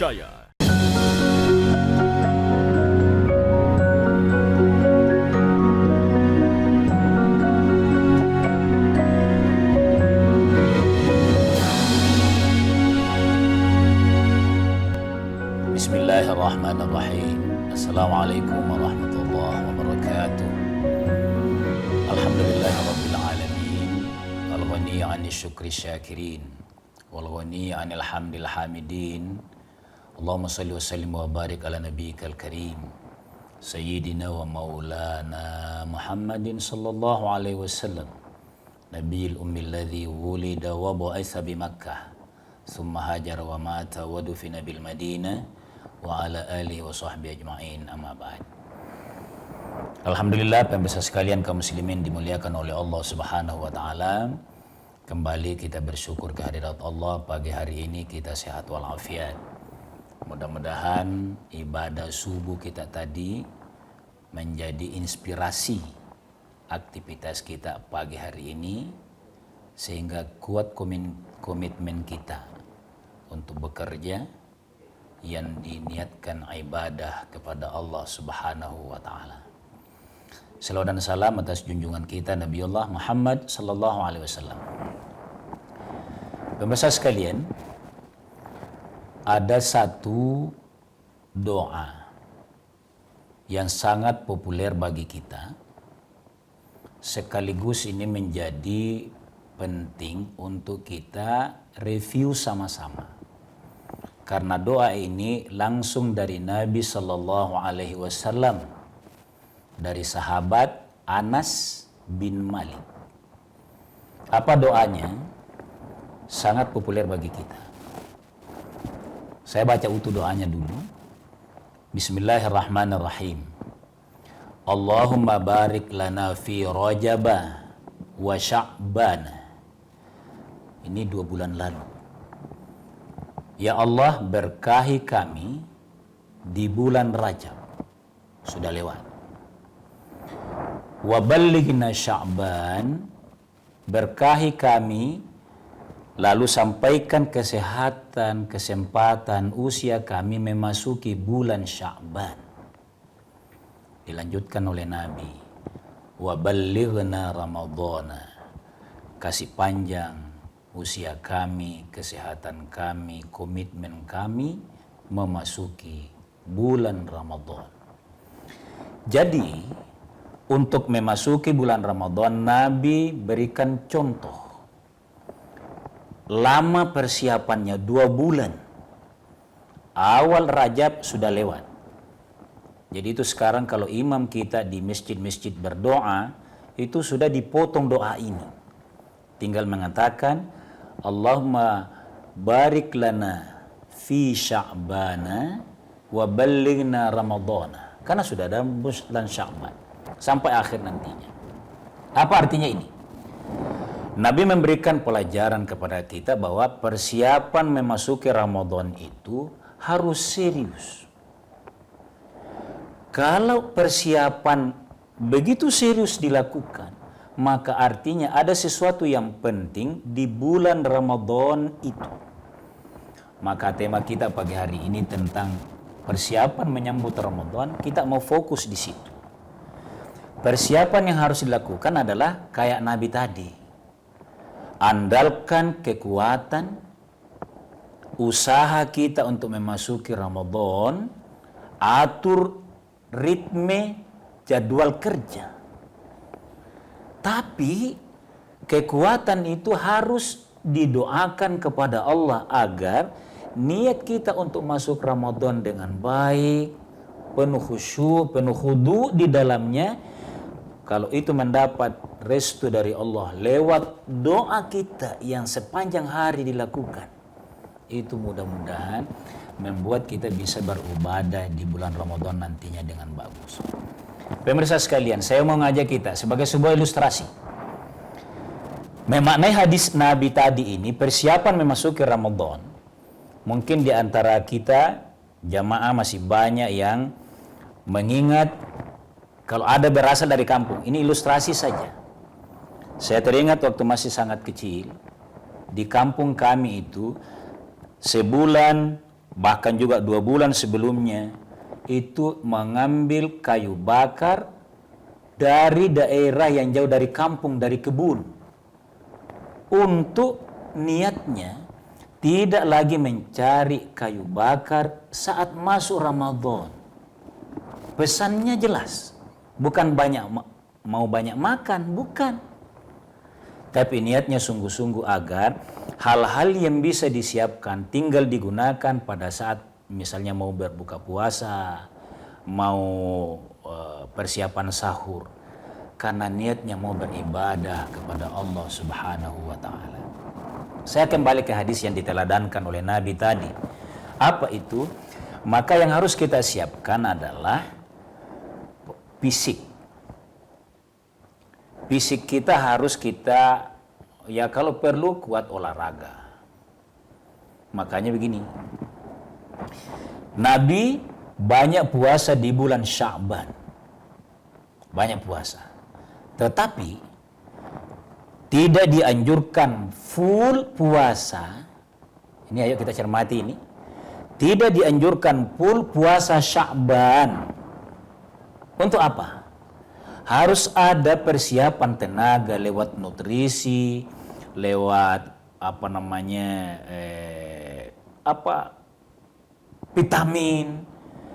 Jaya. Bismillahirrahmanirrahim. Assalamualaikum warahmatullahi wabarakatuh. Alhamdulillahirabbil alamin. Al-ghani 'anil syukri syakirin wal ghani 'anil hamdil hamidin. Allahumma shalli wa sallim wa barik ala nabiyyikal karim sayyidina wa maulana Muhammadin sallallahu alaihi wasallam nabiyil ummil ladzi wulida wa bu'itsa bi Makkah thumma hajara wa mata wa dufina bil Madinah wa ala alihi wa sahbihi ajma'in, amma ba'd. Alhamdulillah, pemirsa sekalian kaum muslimin dimuliakan oleh Allah Subhanahu wa taala. Kembali kita bersyukur kehadirat Allah, pagi hari ini kita sehat walafiat. Mudah-mudahan ibadah subuh kita tadi menjadi inspirasi aktivitas kita pagi hari ini, sehingga kuat komitmen kita untuk bekerja yang diniatkan ibadah kepada Allah Subhanahu wa taala. Salawat dan salam atas junjungan kita Nabiullah Muhammad sallallahu alaihi wasallam. Pemirsa sekalian, ada satu doa yang sangat populer bagi kita, sekaligus ini menjadi penting untuk kita review sama-sama. Karena doa ini langsung dari Nabi Sallallahu Alaihi Wasallam, dari sahabat Anas bin Malik. Apa doanya? Sangat populer bagi kita. Saya baca utuh doanya dulu. Bismillahirrahmanirrahim. Allahumma barik lana fi Rajaba wa Sya'ban. Ini 2 bulan lalu. Ya Allah, berkahi kami di bulan Rajab, sudah lewat. Wa ballighna Sya'ban, berkahi kami, lalu sampaikan kesehatan, kesempatan, usia kami memasuki bulan Sya'ban. Dilanjutkan oleh Nabi, wa ballighna Ramadhana, kasih panjang usia kami, kesehatan kami, komitmen kami memasuki bulan Ramadan. Jadi, untuk memasuki bulan Ramadan, Nabi berikan contoh. Lama persiapannya 2 bulan. Awal Rajab sudah lewat. Jadi itu sekarang kalau imam kita di masjid-masjid berdoa, itu sudah dipotong doa ini. Tinggal mengatakan, Allahumma barik lana fi Sya'bana wa ballighna Ramadhana. Karena sudah ada bulan Sya'ban sampai akhir nantinya. Apa artinya ini? Nabi memberikan pelajaran kepada kita bahwa persiapan memasuki Ramadan itu harus serius. Kalau persiapan begitu serius dilakukan, maka artinya ada sesuatu yang penting di bulan Ramadan itu. Maka tema kita pagi hari ini tentang persiapan menyambut Ramadan, kita mau fokus di situ. Persiapan yang harus dilakukan adalah kayak Nabi tadi. Andalkan kekuatan, usaha kita untuk memasuki Ramadan, atur ritme jadwal kerja. Tapi kekuatan itu harus didoakan kepada Allah agar niat kita untuk masuk Ramadan dengan baik, penuh khusyuk, penuh khudu di dalamnya. Kalau itu mendapat restu dari Allah lewat doa kita yang sepanjang hari dilakukan, itu mudah-mudahan membuat kita bisa beribadah di bulan Ramadan nantinya dengan bagus. Pemirsa sekalian, saya mau ngajak kita sebagai sebuah ilustrasi memaknai hadis Nabi tadi ini, persiapan memasuki Ramadan. Mungkin di antara kita jamaah masih banyak yang mengingat kalau ada berasal dari kampung. Ini ilustrasi saja. Saya teringat waktu masih sangat kecil, di kampung kami itu sebulan bahkan juga 2 bulan sebelumnya, itu mengambil kayu bakar dari daerah yang jauh dari kampung, dari kebun. Untuk niatnya tidak lagi mencari kayu bakar saat masuk Ramadan. Pesannya jelas, bukan mau banyak makan, bukan. Tapi niatnya sungguh-sungguh agar hal-hal yang bisa disiapkan tinggal digunakan pada saat misalnya mau berbuka puasa, mau persiapan sahur. Karena niatnya mau beribadah kepada Allah Subhanahu wa Ta'ala. Saya kembali ke hadis yang diteladankan oleh Nabi tadi. Apa itu? Maka yang harus kita siapkan adalah fisik. Fisik kita harus kita, ya kalau perlu kuat olahraga. Makanya begini, Nabi banyak puasa di bulan Sya'ban. Banyak puasa. Tetapi tidak dianjurkan full puasa. Ini ayo kita cermati ini. Tidak dianjurkan full puasa Sya'ban. Untuk apa? Harus ada persiapan tenaga lewat nutrisi, lewat vitamin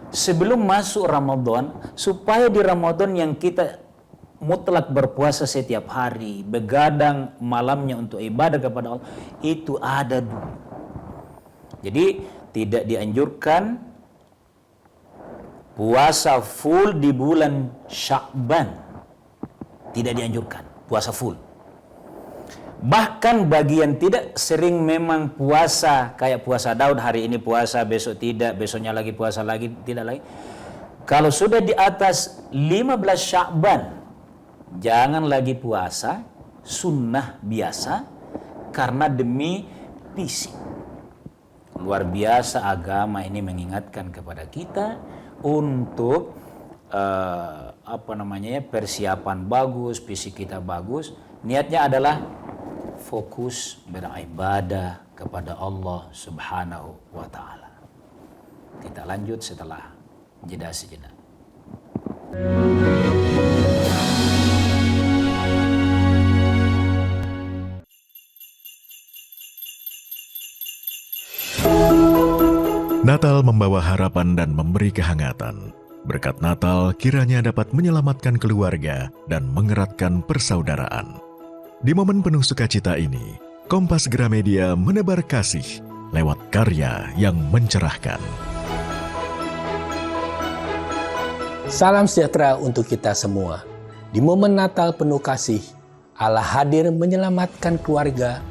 sebelum masuk Ramadan, supaya di Ramadan yang kita mutlak berpuasa setiap hari, begadang malamnya untuk ibadah kepada Allah, itu ada dulu. Jadi tidak dianjurkan puasa full di bulan Sya'ban. Tidak dianjurkan puasa full. Bahkan bagi yang tidak sering memang puasa, kayak puasa Daud, hari ini puasa, besok tidak, besoknya lagi puasa lagi, tidak lagi. Kalau sudah di atas 15 Sya'ban, jangan lagi puasa, sunnah biasa, karena demi fisik. Luar biasa agama ini mengingatkan kepada kita untuk persiapan bagus, fisik kita bagus. Niatnya adalah fokus beribadah kepada Allah Subhanahu wa Ta'ala. Kita lanjut setelah jeda sejenak. Natal membawa harapan dan memberi kehangatan. Berkat Natal kiranya dapat menyelamatkan keluarga dan mengeratkan persaudaraan. Di momen penuh sukacita ini, Kompas Gramedia menebar kasih lewat karya yang mencerahkan. Salam sejahtera untuk kita semua. Di momen Natal penuh kasih, Allah hadir menyelamatkan keluarga,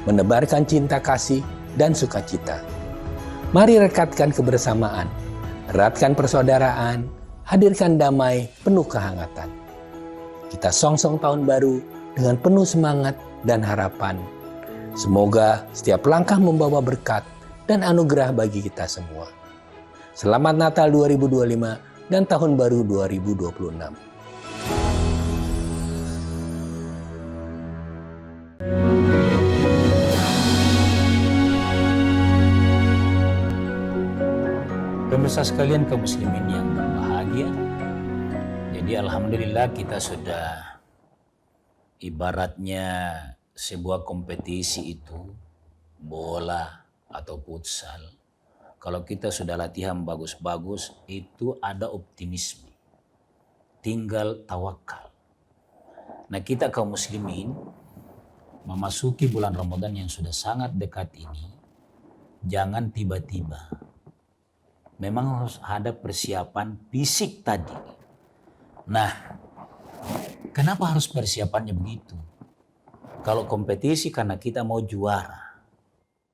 menebarkan cinta kasih dan sukacita. Mari rekatkan kebersamaan, eratkan persaudaraan, hadirkan damai penuh kehangatan. Kita songsong tahun baru dengan penuh semangat dan harapan. Semoga setiap langkah membawa berkat dan anugerah bagi kita semua. Selamat Natal 2025 dan Tahun Baru 2026. Pemirsa sekalian, kaum muslimin yang berbahagia. Jadi alhamdulillah kita sudah ibaratnya sebuah kompetisi itu, bola atau futsal. Kalau kita sudah latihan bagus-bagus, itu ada optimisme. Tinggal tawakal. Nah, kita kaum muslimin memasuki bulan Ramadan yang sudah sangat dekat ini, jangan tiba-tiba. Memang harus ada persiapan fisik tadi. Nah, kenapa harus persiapannya begitu? Kalau kompetisi karena kita mau juara.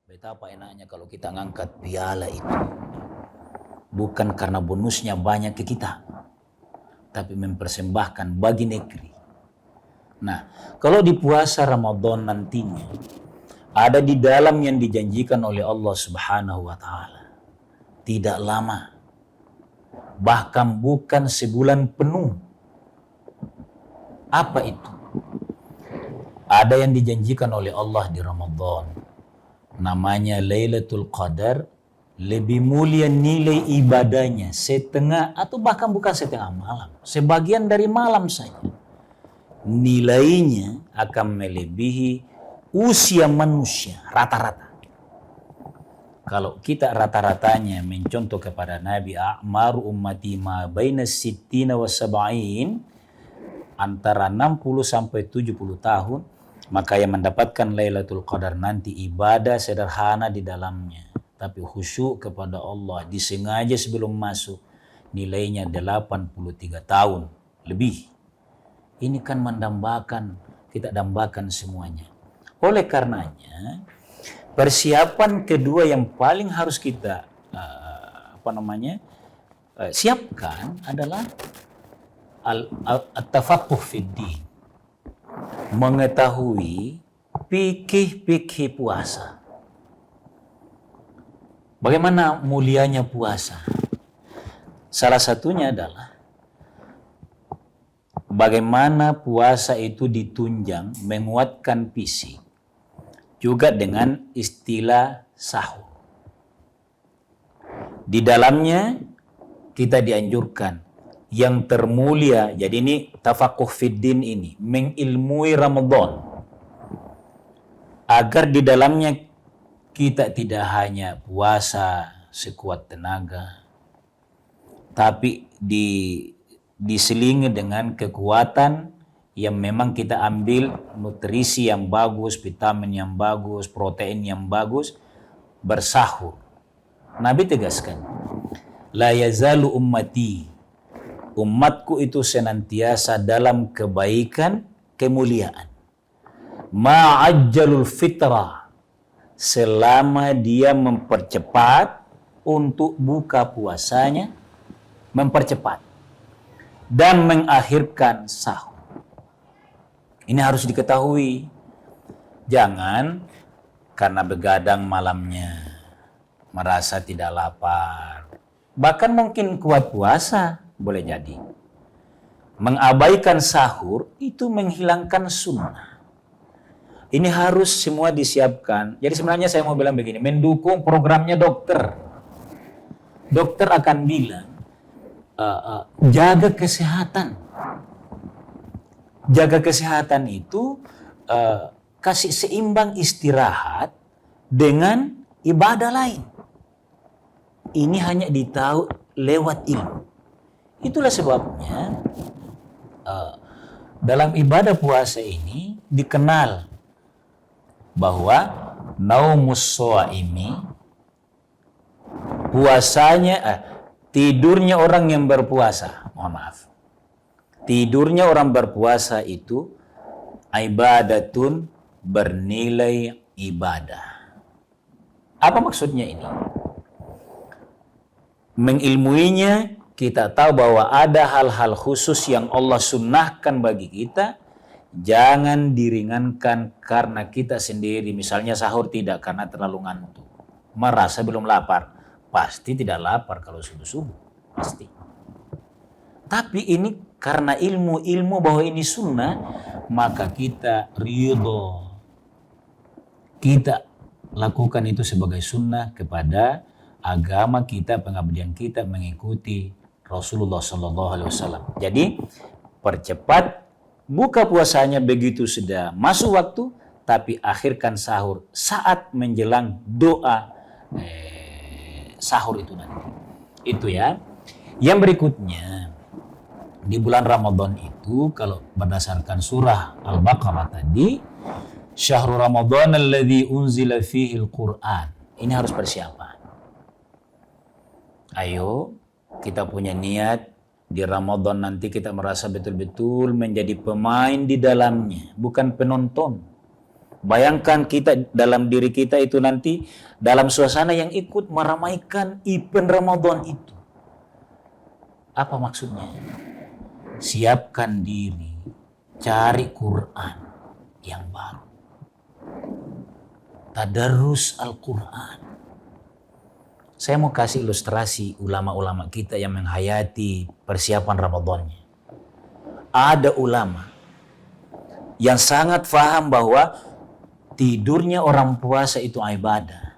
Betapa enaknya kalau kita ngangkat piala itu. Bukan karena bonusnya banyak ke kita, tapi mempersembahkan bagi negeri. Nah, kalau di puasa Ramadan nantinya, ada di dalam yang dijanjikan oleh Allah Subhanahu wa Ta'ala. Tidak lama, bahkan bukan sebulan penuh. Apa itu? Ada yang dijanjikan oleh Allah di Ramadan. Namanya Lailatul Qadar lebih mulia nilai ibadahnya setengah atau bahkan bukan setengah malam, sebagian dari malam saja. Nilainya akan melebihi usia manusia rata-rata. Kalau kita rata-ratanya mencontoh kepada Nabi, a'maru ummati ma baina sittina wa sab'in, antara 60 sampai 70 tahun, maka yang mendapatkan Lailatul Qadar nanti ibadah sederhana di dalamnya, tapi khusyuk kepada Allah, disengaja sebelum masuk, nilainya 83 tahun lebih. Ini kan mendambakan, kita dambakan semuanya. Oleh karenanya, persiapan kedua yang paling harus kita siapkan adalah at-tafaqquh fid din. Mengetahui fikih puasa. Bagaimana mulianya puasa? Salah satunya adalah bagaimana puasa itu ditunjang menguatkan fisik, juga dengan istilah sahur. Di dalamnya kita dianjurkan yang termulia, jadi ini tafaqquh fid din ini, mengilmui Ramadan. Agar di dalamnya kita tidak hanya puasa sekuat tenaga, tapi diselingi dengan kekuatan yang memang kita ambil nutrisi yang bagus, vitamin yang bagus, protein yang bagus, bersahur. Nabi tegaskan, la yazalu ummati, umatku itu senantiasa dalam kebaikan, kemuliaan. Ma'ajjalul fitrah, selama dia mempercepat untuk buka puasanya, mempercepat dan mengakhirkan sahur. Ini harus diketahui. Jangan karena begadang malamnya merasa tidak lapar, bahkan mungkin kuat puasa, boleh jadi. Mengabaikan sahur itu menghilangkan sunnah. Ini harus semua disiapkan. Jadi sebenarnya saya mau bilang begini, mendukung programnya dokter. Dokter akan bilang, jaga kesehatan. Jaga kesehatan itu kasih seimbang istirahat dengan ibadah lain. Ini hanya ditahu lewat ilmu. Itulah sebabnya dalam ibadah puasa ini dikenal bahwa naumus shaimi, puasanya tidurnya orang yang berpuasa. Mohon maaf. Tidurnya orang berpuasa itu ibadatun, bernilai ibadah. Apa maksudnya ini? Mengilmuinya, kita tahu bahwa ada hal-hal khusus yang Allah sunnahkan bagi kita. Jangan diringankan karena kita sendiri. Misalnya sahur tidak karena terlalu ngantuk, merasa belum lapar. Pasti tidak lapar kalau subuh-subuh, pasti. Tapi ini karena ilmu bahwa ini sunnah, maka kita ridho. Kita lakukan itu sebagai sunnah kepada agama kita, pengabdian kita mengikuti Rasulullah SAW. Jadi percepat buka puasanya begitu sudah masuk waktu, tapi akhirkan sahur saat menjelang doa sahur itu nanti. Itu ya. Yang berikutnya, di bulan Ramadan itu kalau berdasarkan surah Al-Baqarah tadi, syahrul Ramadan alladzi unzila fihi al-Qur'an. Ini harus persiapan. Ayo kita punya niat di Ramadan nanti kita merasa betul-betul menjadi pemain di dalamnya, bukan penonton. Bayangkan kita dalam diri kita itu nanti dalam suasana yang ikut meramaikan event Ramadan itu. Apa maksudnya? Siapkan diri, cari Quran yang baru. Tadarrus Al-Quran. Saya mau kasih ilustrasi ulama-ulama kita yang menghayati persiapan Ramadannya. Ada ulama yang sangat paham bahwa tidurnya orang puasa itu ibadah.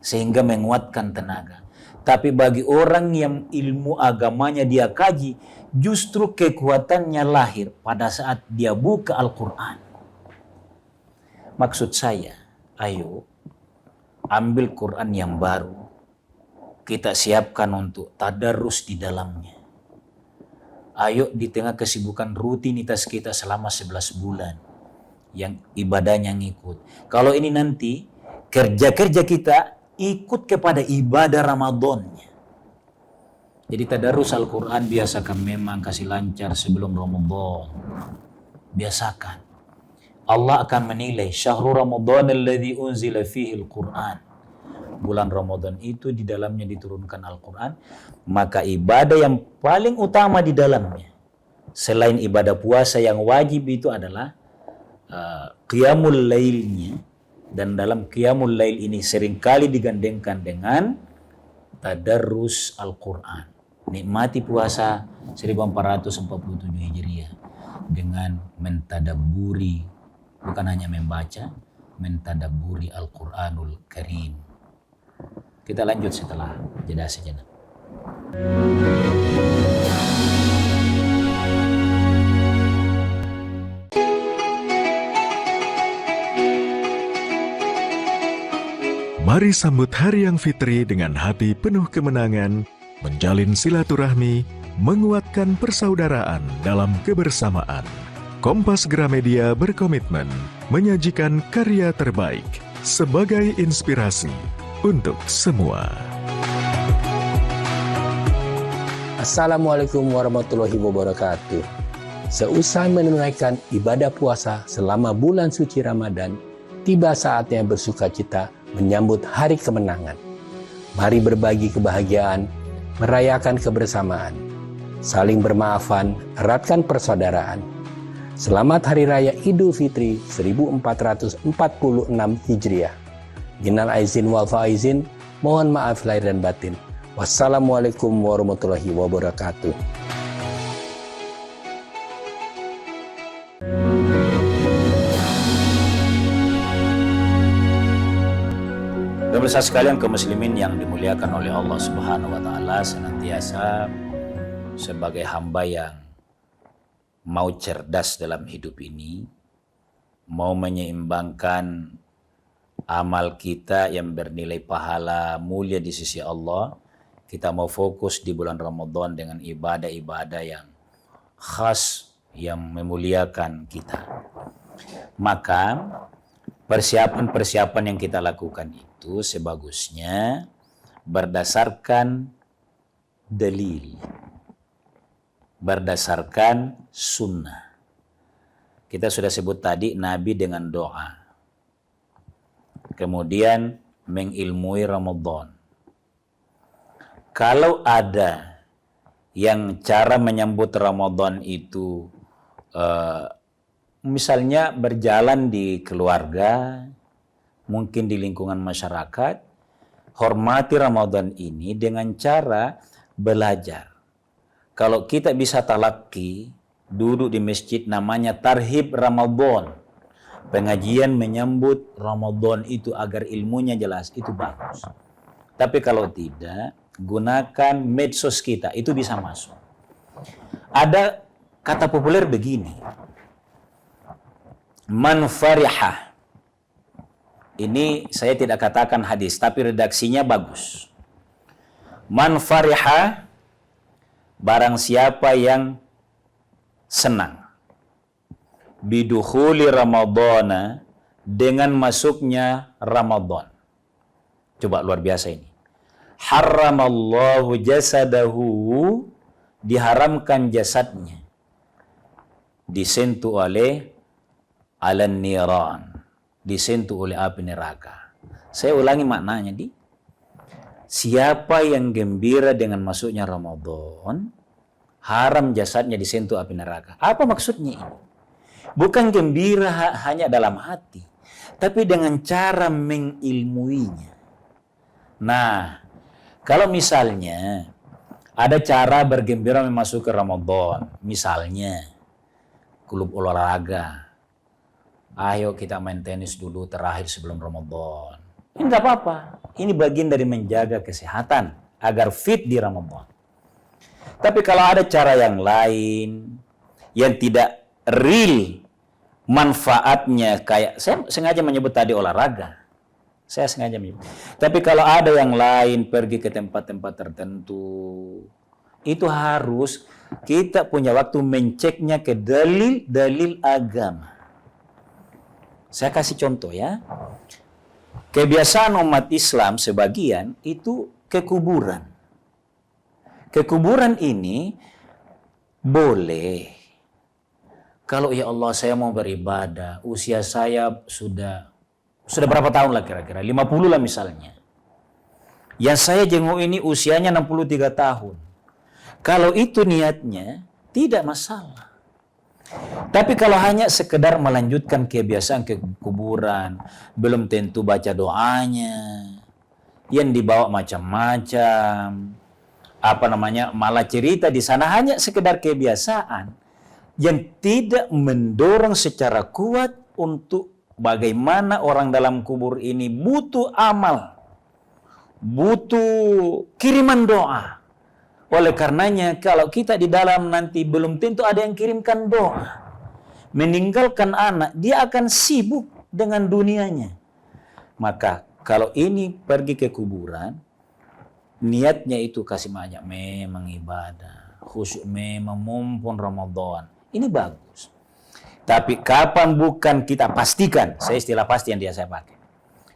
sehingga menguatkan tenaga. Tapi bagi orang yang ilmu agamanya dia kaji, justru kekuatannya lahir pada saat dia buka Al-Quran. Maksud saya, ayo ambil Quran yang baru, kita siapkan untuk tadarus di dalamnya. Ayo di tengah kesibukan rutinitas kita selama 11 bulan, yang ibadahnya ngikut. Kalau ini nanti kerja-kerja kita ikut kepada ibadah Ramadannya. Jadi tadarus Al-Quran biasakan, memang kasih lancar sebelum Ramadan. Biasakan. Allah akan menilai syahrul Ramadan alladzi unzila fihi Al-Quran. Bulan Ramadan itu di dalamnya diturunkan Al-Quran, maka ibadah yang paling utama di dalamnya selain ibadah puasa yang wajib itu adalah qiyamul lailnya. Dan dalam qiyamul lail ini seringkali digandengkan dengan tadarrus Al-Quran. Nikmati puasa 1447 Hijriah dengan mentadabburi, bukan hanya membaca, mentadabburi Al-Quranul Karim. Kita lanjut setelah jeda sejenak. Mari sambut Hari Yang Fitri dengan hati penuh kemenangan, menjalin silaturahmi, menguatkan persaudaraan dalam kebersamaan. Kompas Gramedia berkomitmen menyajikan karya terbaik sebagai inspirasi untuk semua. Assalamualaikum warahmatullahi wabarakatuh. Seusai menunaikan ibadah puasa selama bulan suci Ramadan, tiba saatnya bersukacita menyambut hari kemenangan. Mari berbagi kebahagiaan, merayakan kebersamaan, saling bermaafan, eratkan persaudaraan. Selamat Hari Raya Idul Fitri 1446 Hijriah. Minal aizin wal faizin, mohon maaf lahir dan batin. Wassalamualaikum warahmatullahi wabarakatuh. Pemirsa sekalian, kaum muslimin yang dimuliakan oleh Allah Subhanahu wa taala, senantiasa sebagai hamba yang mau cerdas dalam hidup ini, mau menyeimbangkan amal kita yang bernilai pahala mulia di sisi Allah, kita mau fokus di bulan Ramadan dengan ibadah-ibadah yang khas yang memuliakan kita. Maka persiapan-persiapan yang kita lakukan itu sebagusnya berdasarkan dalil, berdasarkan sunnah. Kita sudah sebut tadi Nabi dengan doa, kemudian mengilmui Ramadan. Kalau ada yang cara menyambut Ramadan itu misalnya berjalan di keluarga, mungkin di lingkungan masyarakat, hormati Ramadan ini dengan cara belajar. Kalau kita bisa talaki, duduk di masjid namanya tarhib Ramadan, pengajian menyambut Ramadan itu agar ilmunya jelas, itu bagus. Tapi kalau tidak, gunakan medsos kita, itu bisa masuk. Ada kata populer begini, man farihah. Ini saya tidak katakan hadis, tapi redaksinya bagus. Man farihah, barang siapa yang senang bidukhuli Ramadana, dengan masuknya Ramadan. Coba luar biasa ini. Haramallahu jasadahu, diharamkan jasadnya disentuh oleh alan niran, disentuh oleh api neraka. Saya ulangi maknanya di. Siapa yang gembira dengan masuknya Ramadan, haram jasadnya disentuh api neraka. Apa maksudnya ini? Bukan gembira hanya dalam hati, tapi dengan cara mengilmuinya. Nah, kalau misalnya ada cara bergembira memasuki Ramadan, misalnya klub olahraga, ayo kita main tenis dulu terakhir sebelum Ramadan. Ini enggak apa-apa. Ini bagian dari menjaga kesehatan agar fit di Ramadan. Tapi kalau ada cara yang lain yang tidak real manfaatnya, kayak saya sengaja menyebut tadi olahraga. Saya sengaja menyebut. Tapi kalau ada yang lain, pergi ke tempat-tempat tertentu, itu harus kita punya waktu menceknya ke dalil-dalil agama. Saya kasih contoh ya. Kebiasaan umat Islam sebagian itu ke kuburan. Ke kuburan ini boleh. Kalau ya Allah saya mau beribadah, usia saya sudah berapa tahun lah kira-kira? 50 lah misalnya. Yang saya jenguk ini usianya 63 tahun. Kalau itu niatnya, tidak masalah. Tapi kalau hanya sekedar melanjutkan kebiasaan ke kuburan, belum tentu baca doanya, yang dibawa macam-macam, malah cerita di sana hanya sekedar kebiasaan, yang tidak mendorong secara kuat untuk bagaimana orang dalam kubur ini butuh amal, butuh kiriman doa. Oleh karenanya kalau kita di dalam nanti belum tentu ada yang kirimkan doa. Meninggalkan anak, dia akan sibuk dengan dunianya. Maka kalau ini pergi ke kuburan, niatnya itu kasih banyak memang ibadah, khusyuk memang mumpun Ramadan. Ini bagus. Tapi kapan bukan kita pastikan, saya istilah pasti yang saya pakai.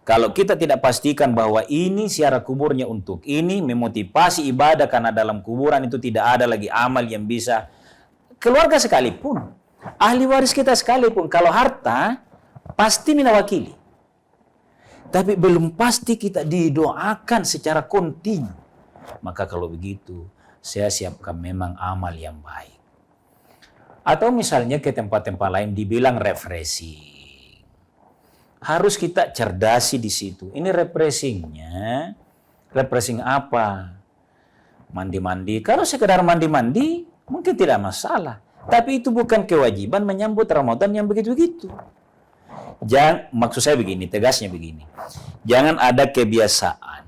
Kalau kita tidak pastikan bahwa ini ziarah kuburnya untuk ini, memotivasi ibadah karena dalam kuburan itu tidak ada lagi amal yang bisa, keluarga sekalipun, ahli waris kita sekalipun, kalau harta, pasti minawakili. Tapi belum pasti kita didoakan secara kontinu. Maka kalau begitu, saya siapkan memang amal yang baik. Atau misalnya ke tempat-tempat lain dibilang refreshing. Harus kita cerdasi di situ. Ini refreshingnya, refreshing apa? Mandi-mandi. Kalau sekedar mandi-mandi, mungkin tidak masalah. Tapi itu bukan kewajiban menyambut Ramadan yang begitu-begitu. Maksud saya begini, tegasnya begini. Jangan ada kebiasaan,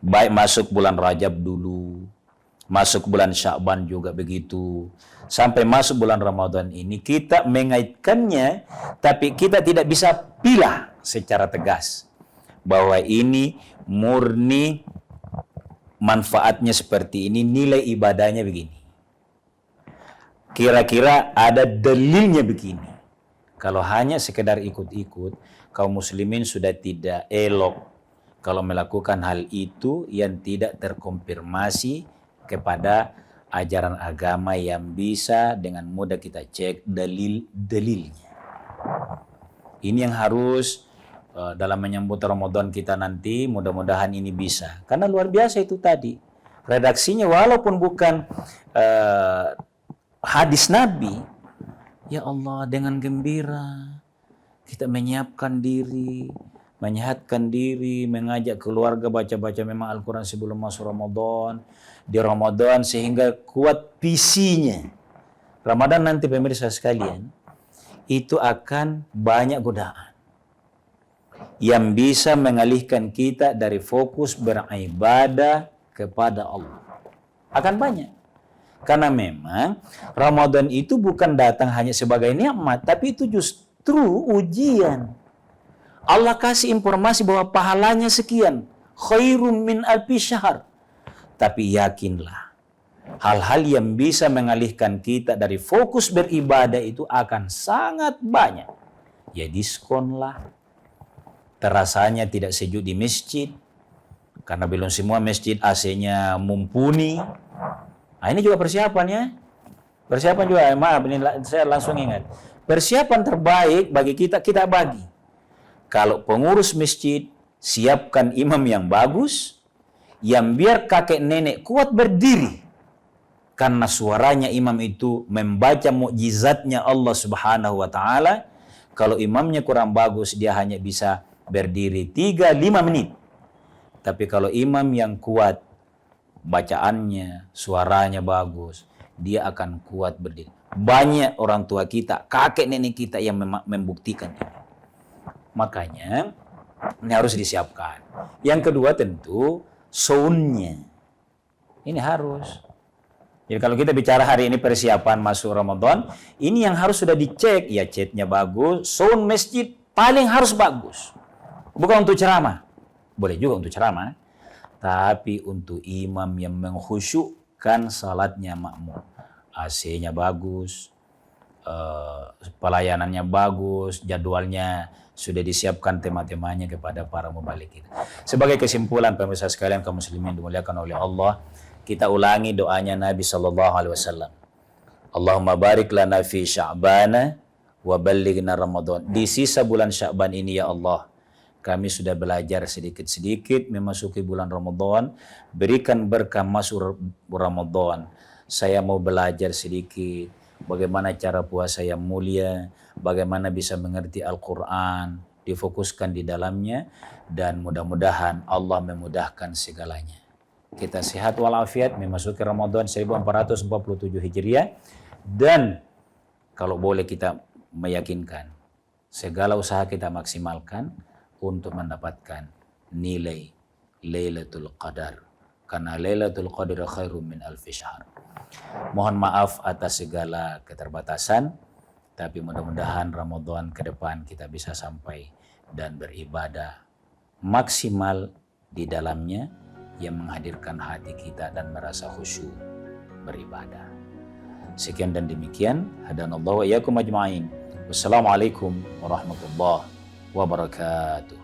baik masuk bulan Rajab dulu, masuk bulan Sya'ban juga begitu, sampai masuk bulan Ramadan ini kita mengaitkannya, tapi kita tidak bisa pilah secara tegas bahwa ini murni manfaatnya seperti ini, nilai ibadahnya begini. Kira-kira ada dalilnya begini. Kalau hanya sekedar ikut-ikut, kaum muslimin sudah tidak elok kalau melakukan hal itu yang tidak terkonfirmasi kepada ajaran agama yang bisa dengan mudah kita cek dalil-dalilnya. Ini yang harus dalam menyambut Ramadan kita nanti, mudah-mudahan ini bisa. Karena luar biasa itu tadi. Redaksinya walaupun bukan hadis Nabi, ya Allah dengan gembira kita menyiapkan diri, menyehatkan diri, mengajak keluarga baca-baca memang Al-Quran sebelum masuk Ramadan. Di Ramadan sehingga kuat visinya. Ramadan nanti pemirsa sekalian, itu akan banyak godaan yang bisa mengalihkan kita dari fokus beribadah kepada Allah. Akan banyak. Karena memang Ramadan itu bukan datang hanya sebagai nikmat, tapi itu justru ujian. Allah kasih informasi bahwa pahalanya sekian, khairum min alfi syahr. Tapi yakinlah, hal-hal yang bisa mengalihkan kita dari fokus beribadah itu akan sangat banyak. Ya diskonlah. Terasanya tidak sejuk di masjid, karena belum semua masjid AC-nya mumpuni. Nah, ini juga persiapannya. Persiapan juga, maaf ini saya langsung ingat. Persiapan terbaik bagi kita bagi. Kalau pengurus masjid, siapkan imam yang bagus, yang biar kakek nenek kuat berdiri. Karena suaranya imam itu membaca mukjizatnya Allah Subhanahu wa Ta'ala. Kalau imamnya kurang bagus, dia hanya bisa berdiri 3-5 menit. Tapi kalau imam yang kuat, bacaannya, suaranya bagus, dia akan kuat berdiri. Banyak orang tua kita, kakek nenek kita yang membuktikan ini. Makanya, Ini harus disiapkan. Yang kedua tentu soundnya. Ini harus. Jadi kalau kita bicara hari ini persiapan masuk Ramadan, ini yang harus sudah dicek. Ya chatnya bagus, sound masjid paling harus bagus. Bukan untuk ceramah. Boleh juga untuk ceramah. Tapi untuk imam yang mengkhusyukkan salatnya makmum. AC-nya bagus, pelayanannya bagus, jadwalnya sudah disiapkan tema-temanya kepada para mubalikin. Sebagai kesimpulan pemirsa sekalian kaum muslimin dimuliakan oleh Allah, kita ulangi doanya Nabi SAW. Allahumma barik lana fi Sya'bana wa ballighna Ramadan. Di sisa bulan Sya'ban ini ya Allah, kami sudah belajar sedikit-sedikit memasuki bulan Ramadan. Berikan berkah masuk Ramadan. Saya mau belajar sedikit bagaimana cara puasa yang mulia, bagaimana bisa mengerti Al-Quran, difokuskan di dalamnya, dan mudah-mudahan Allah memudahkan segalanya. Kita sehat walafiat memasuki Ramadan 1447 Hijriah, dan kalau boleh kita meyakinkan, segala usaha kita maksimalkan untuk mendapatkan nilai Lailatul Qadar. Karena Lailatul Qadar khairum min alfi syahr. Mohon maaf atas segala keterbatasan, tapi mudah-mudahan Ramadan ke depan kita bisa sampai dan beribadah maksimal di dalamnya yang menghadirkan hati kita dan merasa khusyuk beribadah. Sekian dan demikian. Hadanallahu wa iyyakum ajma'in. Wassalamualaikum warahmatullahi wabarakatuh.